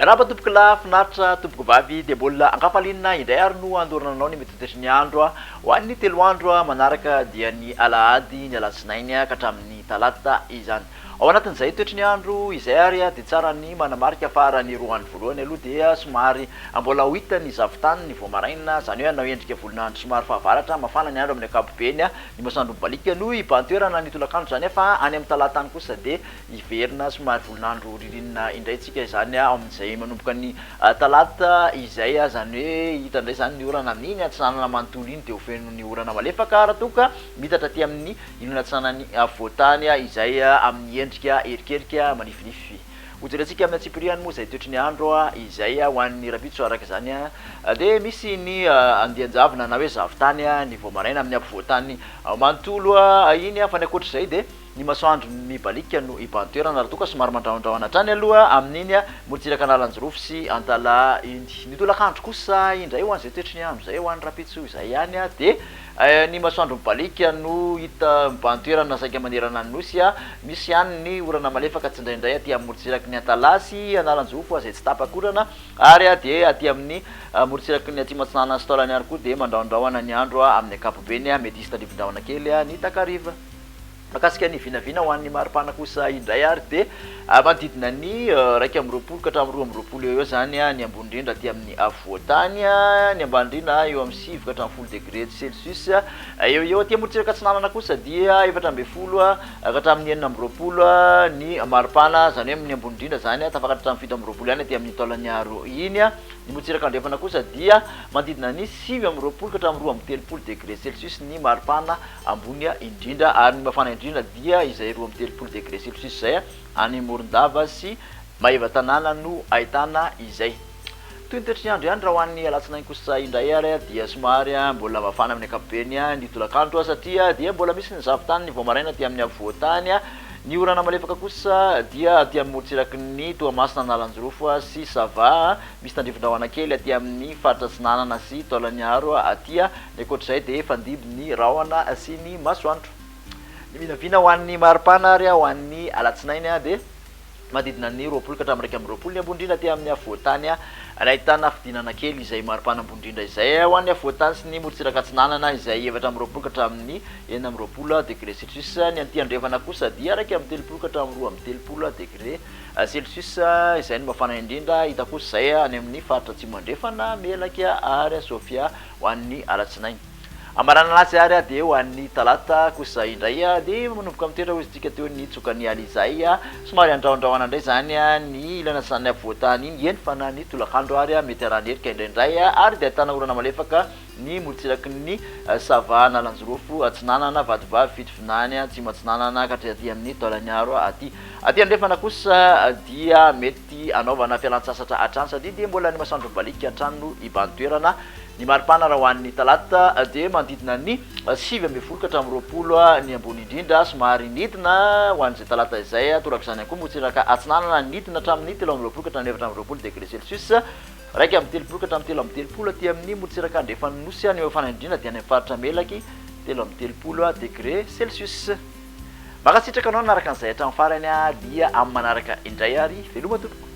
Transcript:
Raba tompoko la finaritra tompoko vavy de mbola ankafalinina indray ary no andorananao ny metodetry ny andro ho an'ny 3 andro manaraka dia ny alahady ny alatsinainy ka hatramin'ny talata izany. Ao anatin'izay toetry ny andro izay ary dia tsara ny manamarika fa ny roa andro voalohany aloha dia somary mbola ho hita ny zavitany ny voamaraina, zany hoe anao endrika volinandro somary fahavaratra, mafana ny andro amin'ny ankapobeny, ny masoandro mibalika no ibantoerana ny tolakandro, zany fa any amin'ny talatany kosa dia iverina somary volinandro ririnina indray tsika izany amin'izay manomboka ny talata izay, zany hoe hita indray zany ny orana amin'iny atsinanana manontolo iny dia ho feno ny orana malefaka raha toka mitatra aty amin'ny ilona atsinanany voatany izay amin'ny endrika erikerika manifinify. Hojerentsika amin'ny atsipiriany moa izay toetry ny andro izay ho an'ny rabitso araka izany dia misy ny andianjavona na hoe zavitany ny voamaraina amin'ny ampovoatany manontolo iny fa ny ankoatr'izay dia ny masoandro mibalika no ibantoerana raha toka somary mandraondraona hatrany aloha amin'iny morotsiraka analanjorofo sy antala indy. Ny tolakandro kosa indray ho an'izay toetry ny andro zay ho an'ny rapitso izay ihany dia ny masoandro mibalika no hita mibantoerana saika manerana ny nosy misy ihany ny orana malefaka tsy indraindray aty amin'ny morotsiraky ny antala sy analanjorofo izay tsy tapakorana ary dia aty amin'ny morotsiraky ny aty matsinana sy taolany ary koa dia mandraondraona ny andro amin'ny ankapobeny mety hisy tandrivindraona kely ny takariva. Makasika ny vinavina ho an'ny maripana kosa indray ary dia manodidina ny 1 ka hatramin'ny 2 eo zany ny ambony indrindra aty amin'ny voatany, ny ambany indrindra eo amin'ny 7 ka hatramin'ny 10 degré Celsius, eo aty morotsiraka atsinanana kosa dia 14 ka hatramin'ny 20 ny maripana, zany hoe amin'ny ambony indrindra zany tafakatra hatramin'ny 17 ihany aty amin'ny taolany aro iny. Ny morotsiraka andrefana kosa dia manodidina ny 7 ka hatramin'ny 13 degré Celsius ny maripana ambony indrindra, ary ny mafana indrindra dia izay 13 degré Celsius zay any Morondava sy Maevatanana no ahitana izay. Toy ny toetry ny andro ihany raha ho an'ny alatsinainy kosa indray ary dia somary mbola mafana amin'ny ankapobeny ny tolakandro satria dia mbola misy ny zavitany ny voamaraina aty amin'ny avoatany. Ny orana malefaka kosa dia aty amin'ny morotsiraky ny Toamasina analanjorofo sy Sava, misy tandrivindraona kely aty amin'ny faritra Atsinanana sy taolany aro aty, ny ankoatr'izay dia fandiby ny rahona sy ny masoandro. Ny vinavina ho an'ny maripana ary ho an'ny alatsinainy dia manodidina ny 20 ka hatramin'ny 21 ny ambony indrindra aty amin'ny avoatany, ahitana fidinana kely izay maripana ambony indrindra izay ho an'ny avoatany sy ny morotsiraka atsinanana izay 14 ka hatramin'ny 20 degré Celsius. Ny aty andrefana kosa dia 30 ka hatramin'ny 30 degré Celsius izay ny mafana indrindra, hita kosa izay any amin'ny faritra atsimo andrefana Melaky ary Sofia ho an'ny alatsinainy. Amarana lasy ary dia ho an'ny talata kosa indray dia manomboka mitoetra hozy tsika teo ny tsokany alizay, somary andraondraona indray zany ny ilana sany avoatany iny eny fa na ny tolakandro ary mety aranerika indraindray ary dia ahitana orana malefaka ny morotsiraky ny Sava analanjorofo atsinanana vadivavy fitovinany tsy matsinanana ka aty amin'ny taolany aro aty andrefana kosa dia mety anaovana fialan-tsasatra hatrany satria dia mbola ny masoandro mibalika hatrany no ibantoerana. Ny maripana raha ho an'ny talata dia manodidina ny 7 ka hatramin'ny 20 ny ambony indrindra somary nitina ho an'izay talata izay, toraka izany koa morotsiraka atsinanana nitina hatramin'ny 13 ka hatramin'ny 20 degré Celsius, 1 amin'ny 30 ka hatramin'ny 30 aty amin'ny morotsiraka andrefana nosy, ny mafana indrindra dia any faritra Melaky 3 amin'ny 30 degré Celsius. Makasitraka anao naraka an'izay hatramin'ny farany dia amin'ny manaraka indray ary veloma tompoko.